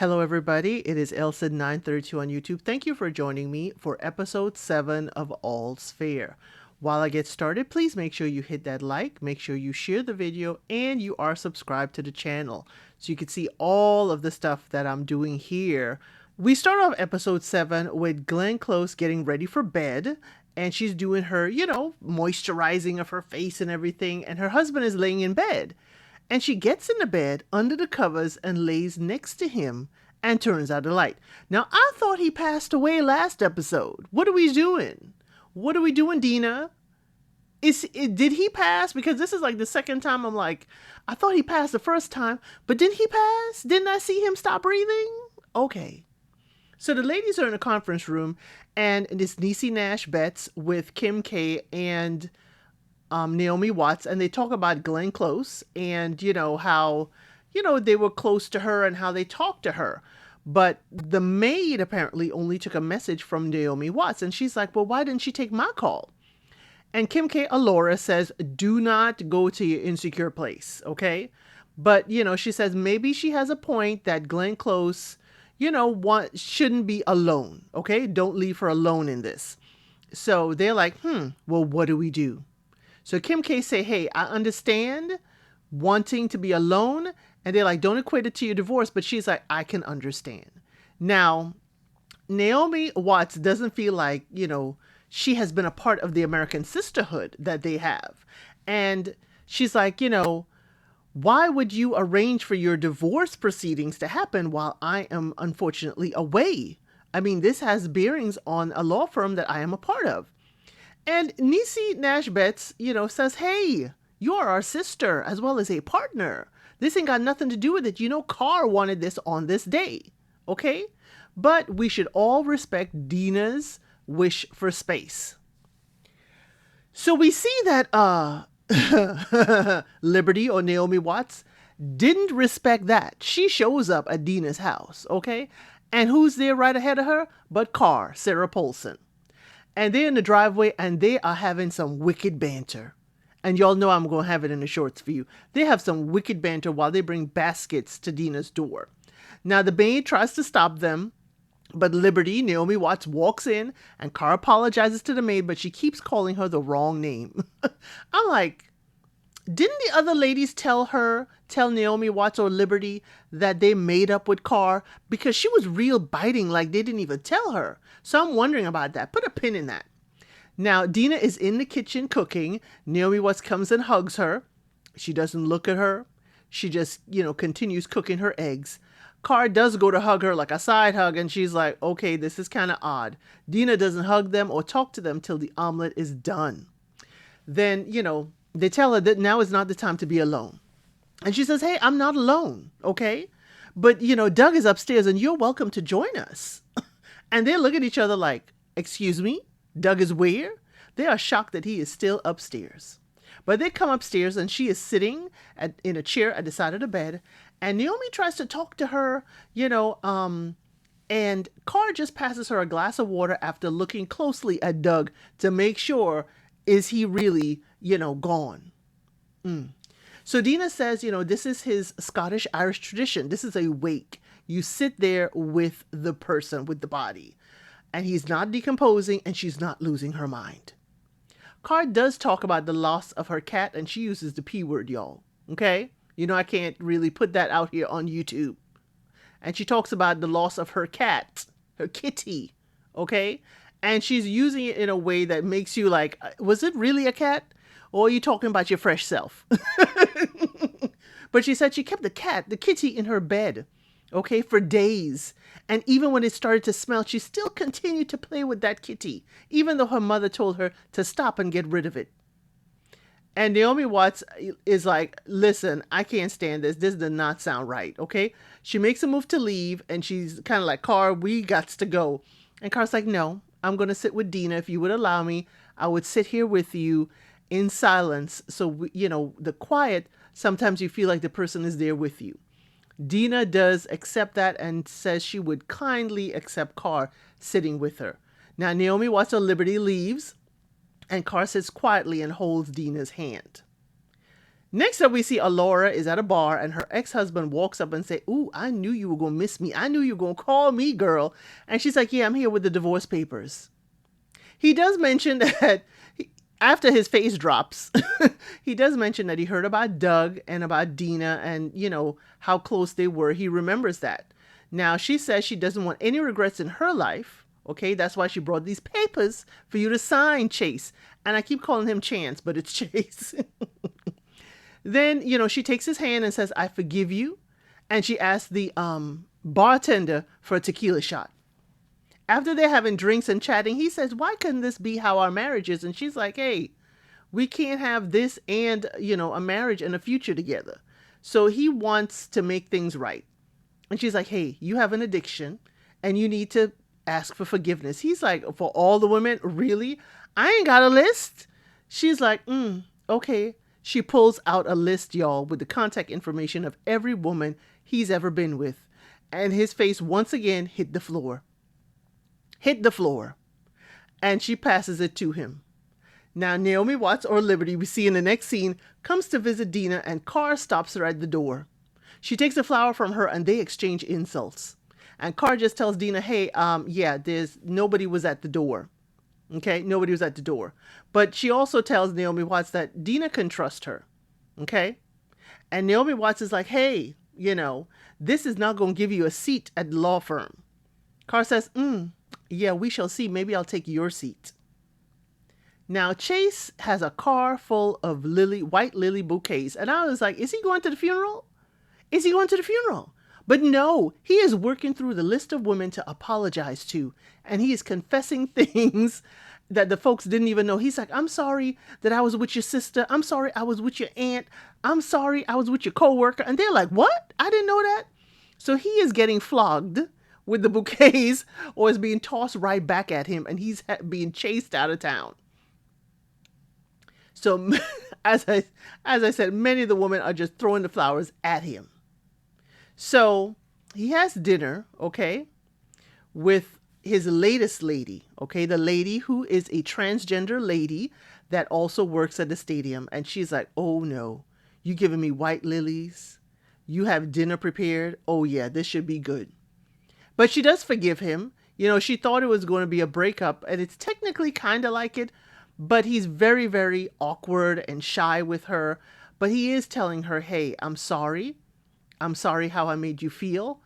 Hello, everybody. It is Elsa932 on YouTube. Thank you for joining me for episode 7 of All's Fair. While I get started, please make sure you hit that like, make sure you share the video, and you are subscribed to the channel so you can see all of the stuff that I'm doing here. We start off episode 7 with Glenn Close getting ready for bed, and she's doing her, moisturizing of her face and everything, and her husband is laying in bed. And she gets in the bed under the covers and lays next to him and turns out the light. Now, I thought he passed away last episode. What are we doing? What are we doing, Dina? Did he pass? Because this is like the second time I'm like, I thought he passed the first time, but didn't he pass? Didn't I see him stop breathing? Okay. So the ladies are in a conference room, and it's Niecy Nash Betts with Kim K and Naomi Watts, and they talk about Glenn Close and, how, they were close to her and how they talked to her. But the maid apparently only took a message from Naomi Watts, and she's like, well, why didn't she take my call? And Kim K. Alora says, do not go to your insecure place, okay? But, she says maybe she has a point that Glenn Close, shouldn't be alone, okay? Don't leave her alone in this. So they're like, well, what do we do? So Kim K say, hey, I understand wanting to be alone. And they're like, don't equate it to your divorce. But she's like, I can understand. Now, Naomi Watts doesn't feel like, she has been a part of the American sisterhood that they have. And she's like, why would you arrange for your divorce proceedings to happen while I am unfortunately away? I mean, this has bearings on a law firm that I am a part of. And Niecy Nash Betts, says, hey, you are our sister as well as a partner. This ain't got nothing to do with it. Carr wanted this on this day. Okay? But we should all respect Dina's wish for space. So we see that Liberty or Naomi Watts didn't respect that. She shows up at Dina's house. Okay? And who's there right ahead of her? But Carr, Sarah Paulson. And they're in the driveway and they are having some wicked banter. And y'all know I'm going to have it in the shorts for you. They have some wicked banter while they bring baskets to Dina's door. Now the maid tries to stop them, but Liberty, Naomi Watts, walks in and Carr apologizes to the maid, but she keeps calling her the wrong name. I'm like, didn't the other ladies tell Naomi Watts or Liberty that they made up with Carr? Because she was real biting like they didn't even tell her. So I'm wondering about that. Put a pin in that. Now, Dina is in the kitchen cooking. Naomi Watts comes and hugs her. She doesn't look at her. She just, continues cooking her eggs. Carr does go to hug her like a side hug, and she's like, okay, this is kind of odd. Dina doesn't hug them or talk to them till the omelet is done. Then, they tell her that now is not the time to be alone. And she says, hey, I'm not alone, okay? But, Doug is upstairs and you're welcome to join us. And they look at each other like, excuse me, Doug is where? They are shocked that he is still upstairs. But they come upstairs and she is sitting in a chair at the side of the bed. And Naomi tries to talk to her, and Carr just passes her a glass of water after looking closely at Doug to make sure, is he really, gone? So Dina says, this is his Scottish-Irish tradition. This is a wake. You sit there with the person, with the body. And he's not decomposing and she's not losing her mind. Carr does talk about the loss of her cat and she uses the P word, y'all. Okay? I can't really put that out here on YouTube. And she talks about the loss of her cat, her kitty. Okay? And she's using it in a way that makes you like, was it really a cat? Or are you talking about your fresh self? But she said she kept the kitty in her bed, okay, for days. And even when it started to smell, she still continued to play with that kitty, even though her mother told her to stop and get rid of it. And Naomi Watts is like, listen, I can't stand this. This does not sound right, okay? She makes a move to leave, and she's kind of like, Carr, we got to go. And Carr's like, no, I'm going to sit with Dina. If you would allow me, I would sit here with you in silence. So, the quiet, sometimes you feel like the person is there with you. Dina does accept that and says she would kindly accept Carr sitting with her. Now, Naomi Watts or Liberty leaves, and Carr sits quietly and holds Dina's hand. Next up, we see Alora is at a bar and her ex-husband walks up and say, "Ooh, I knew you were going to miss me. I knew you were going to call me, girl." And she's like, "Yeah, I'm here with the divorce papers." He does mention that after his face drops, he does mention that he heard about Doug and about Dina and, how close they were. He remembers that. Now, she says she doesn't want any regrets in her life. Okay, that's why she brought these papers for you to sign, Chase. And I keep calling him Chance, but it's Chase. Then, she takes his hand and says, "I forgive you." And she asks the bartender for a tequila shot. After they're having drinks and chatting, he says, "Why couldn't this be how our marriage is?" And she's like, "Hey, we can't have this and, a marriage and a future together." So he wants to make things right. And she's like, "Hey, you have an addiction and you need to ask for forgiveness." He's like, "For all the women? Really? I ain't got a list." She's like, "Okay." She pulls out a list, y'all, with the contact information of every woman he's ever been with. And his face once again hit the floor. Hit the floor. And she passes it to him. Now, Naomi Watts, or Liberty, we see in the next scene, comes to visit Dina and Carr stops her at the door. She takes a flower from her and they exchange insults. And Carr just tells Dina, "Hey, nobody was at the door." Okay, nobody was at the door. But she also tells Naomi Watts that Dina can trust her. Okay? And Naomi Watts is like, "Hey, this is not going to give you a seat at the law firm." Carr says, "Yeah, we shall see. Maybe I'll take your seat." Now, Chase has a car full of white lily bouquets. And I was like, is he going to the funeral? Is he going to the funeral? But no, he is working through the list of women to apologize to. And he is confessing things that the folks didn't even know. He's like, "I'm sorry that I was with your sister. I'm sorry I was with your aunt. I'm sorry I was with your coworker." And they're like, "What? I didn't know that." So he is getting flogged with the bouquets or is being tossed right back at him. And he's being chased out of town. So as I said, many of the women are just throwing the flowers at him. So he has dinner, okay, with his latest lady, okay, the lady who is a transgender lady that also works at the stadium. And she's like, "Oh no, you giving me white lilies? You have dinner prepared? Oh yeah, this should be good." But she does forgive him. She thought it was going to be a breakup, and it's technically kind of like it, but he's very, very awkward and shy with her. But he is telling her, "Hey, I'm sorry. I'm sorry how I made you feel."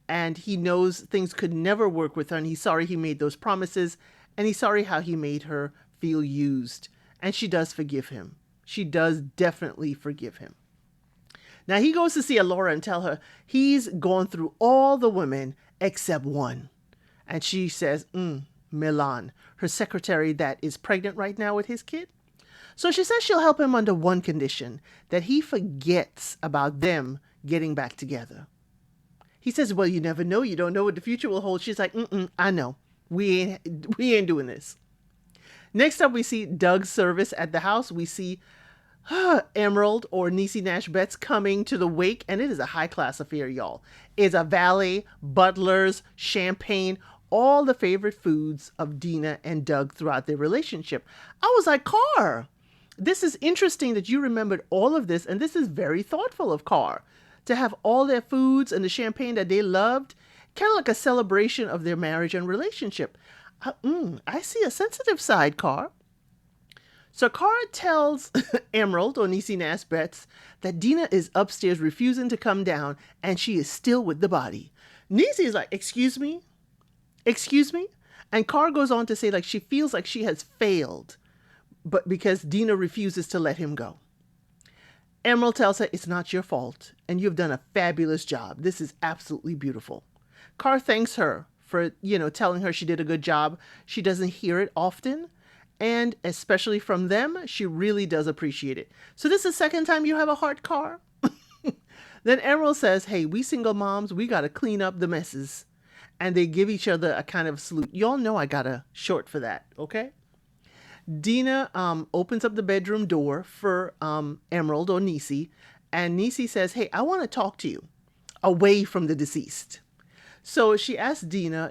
And he knows things could never work with her. And he's sorry he made those promises. And he's sorry how he made her feel used. And she does forgive him. She does definitely forgive him. Now he goes to see Alora and tell her he's gone through all the women except one. And she says, Milan, her secretary that is pregnant right now with his kid. So she says she'll help him under one condition, that he forgets about them getting back together. He says, "Well, you never know. You don't know what the future will hold." She's like, "I know. We ain't doing this." Next up, we see Doug's service at the house. We see Emerald, or Niecy Nash Betts, coming to the wake, and it is a high-class affair, y'all. It's a valet, butlers, champagne, all the favorite foods of Dina and Doug throughout their relationship. I was like, "Carr, this is interesting that you remembered all of this, and this is very thoughtful of Carr to have all their foods and the champagne that they loved, kind of like a celebration of their marriage and relationship." I see a sensitive side, Carr. So Carr tells Emerald, or Niecy Nash Betts, that Dina is upstairs refusing to come down and she is still with the body. Niecy is like, "Excuse me? Excuse me?" And Carr goes on to say like she feels like she has failed, but because Dina refuses to let him go. Emerald tells her, "It's not your fault, and you've done a fabulous job. This is absolutely beautiful." Carr thanks her for, telling her she did a good job. She doesn't hear it often, and especially from them, she really does appreciate it. So this is the second time you have a heart, Carr? Then Emerald says, "Hey, we single moms, we got to clean up the messes." And they give each other a kind of salute. Y'all know I got a short for that, okay? Dina opens up the bedroom door for Emerald, or Niecy, and Niecy says, "Hey, I want to talk to you away from the deceased." So she asks Dina,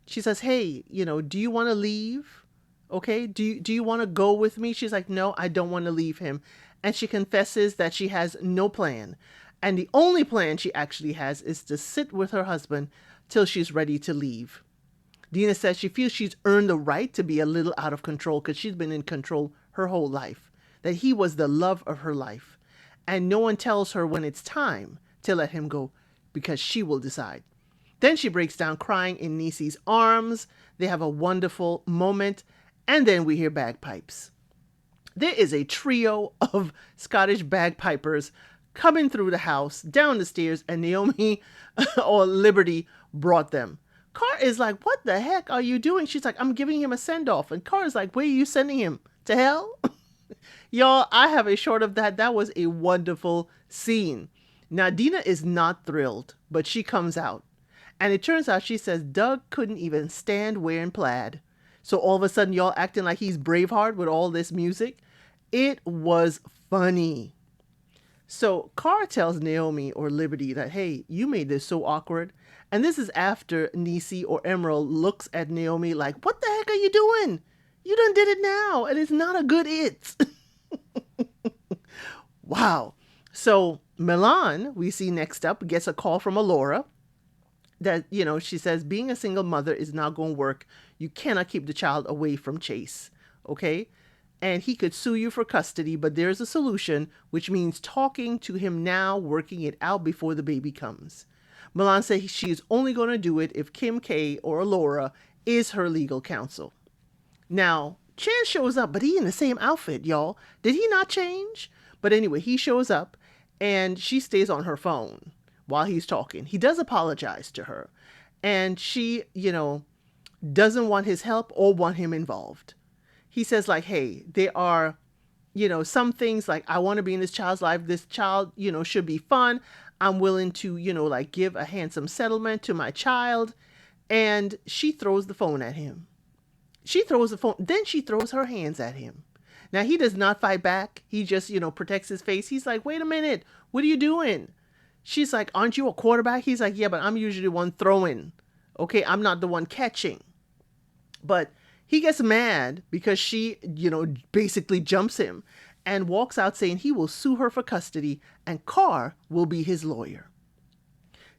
she says, "Hey, do you want to leave? Okay, do you want to go with me?" She's like, "No, I don't want to leave him." and she confesses that she has no plan. And the only plan she actually has is to sit with her husband till she's ready to leave. Dina says she feels she's earned the right to be a little out of control because she's been in control her whole life, that he was the love of her life. And no one tells her when it's time to let him go because she will decide. Then she breaks down crying in Niecy's arms. They have a wonderful moment. And then we hear bagpipes. There is a trio of Scottish bagpipers coming through the house, down the stairs, and Naomi or Liberty brought them. Car is like, what the heck are you doing? She's like, I'm giving him a send-off. And Car is like, where are you sending him? To hell? Y'all, I have a short of that. That was a wonderful scene. Now, Dina is not thrilled, but she comes out. And it turns out she says Doug couldn't even stand wearing plaid. So all of a sudden, y'all acting like he's Braveheart with all this music. It was funny. So Carr tells Naomi or Liberty that, hey, you made this so awkward. And this is after Niecy or Emerald looks at Naomi like, what the heck are you doing? You done did it now. And it's not a good it. Wow. So Milan, we see next up, gets a call from Alora that, she says being a single mother is not going to work. You cannot keep the child away from Chase. Okay. And he could sue you for custody, but there's a solution, which means talking to him now, working it out before the baby comes. Milan says she is only going to do it if Kim K or Alora is her legal counsel. Now, Chance shows up, but he in the same outfit, y'all. Did he not change? But anyway, he shows up and she stays on her phone while he's talking. He does apologize to her. And she, doesn't want his help or want him involved. He says like, hey, there are, some things like I want to be in this child's life. This child, should be fun. I'm willing to, give a handsome settlement to my child. And she throws the phone at him. She throws the phone. Then she throws her hands at him. Now, he does not fight back. He just, protects his face. He's like, wait a minute. What are you doing? She's like, aren't you a quarterback? He's like, yeah, but I'm usually the one throwing. Okay, I'm not the one catching. But he gets mad because she, basically jumps him and walks out saying he will sue her for custody and Carr will be his lawyer.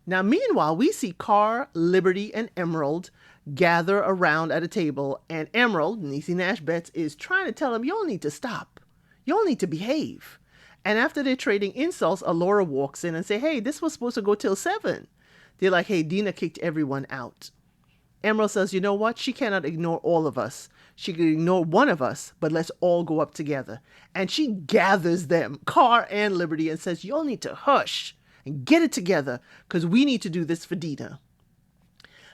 Now, meanwhile, we see Carr, Liberty, and Emerald gather around at a table, and Emerald, Niecy Nash Betts, is trying to tell him, y'all need to stop. Y'all need to behave. And after they're trading insults, Alora walks in and say, hey, this was supposed to go till 7. They're like, hey, Dina kicked everyone out. Emerald says, you know what? She cannot ignore all of us. She can ignore one of us, but let's all go up together. And she gathers them, Carr and Liberty, and says, y'all need to hush and get it together because we need to do this for Dina.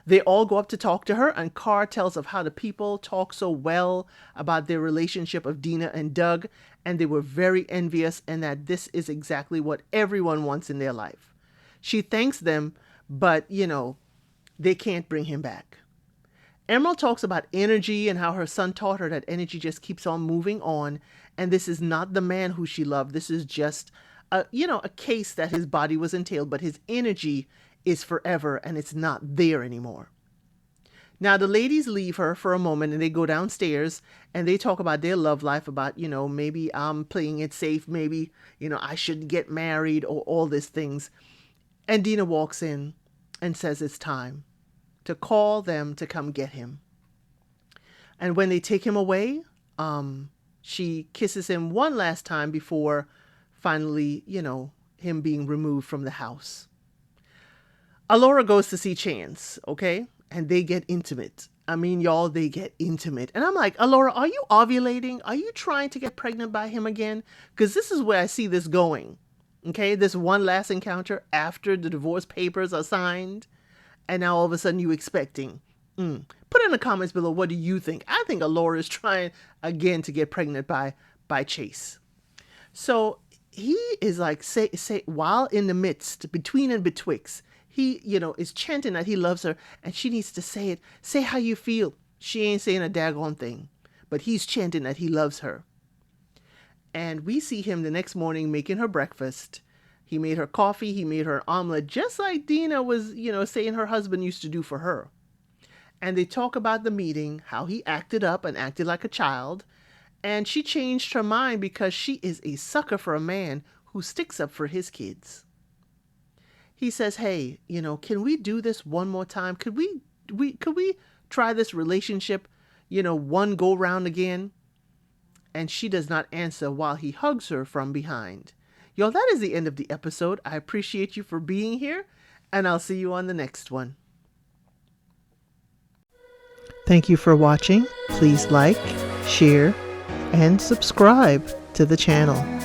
They all go up to talk to her, and Carr tells of how the people talk so well about their relationship of Dina and Doug, and they were very envious, and that this is exactly what everyone wants in their life. She thanks them, but, they can't bring him back. Emerald talks about energy and how her son taught her that energy just keeps on moving on, and this is not the man who she loved. This is just a case that his body was entailed, but his energy is forever and it's not there anymore. Now the ladies leave her for a moment and they go downstairs and they talk about their love life, about, maybe I'm playing it safe. Maybe, I shouldn't get married or all these things. And Dina walks in and says it's time to call them to come get him. And when they take him away, she kisses him one last time before finally, him being removed from the house. Alora goes to see Chance, okay? And they get intimate. I mean, y'all, they get intimate. And I'm like, Alora, are you ovulating? Are you trying to get pregnant by him again? Because this is where I see this going, okay? This one last encounter after the divorce papers are signed. And now all of a sudden you expecting. Put in the comments below, what do you think? I think Alora is trying again to get pregnant by Chase. So he is like, say, while in the midst, between and betwixt, he, is chanting that he loves her and she needs to say it. Say how you feel. She ain't saying a daggone thing, but he's chanting that he loves her. And we see him the next morning making her breakfast. He made her coffee. He made her an omelet, just like Dina was, saying her husband used to do for her. And they talk about the meeting, how he acted up and acted like a child. And she changed her mind because she is a sucker for a man who sticks up for his kids. He says, "Hey, can we do this one more time? Could we try this relationship, one go round again?" And she does not answer while he hugs her from behind. Y'all, that is the end of the episode. I appreciate you for being here, and I'll see you on the next one. Thank you for watching. Please like, share, and subscribe to the channel.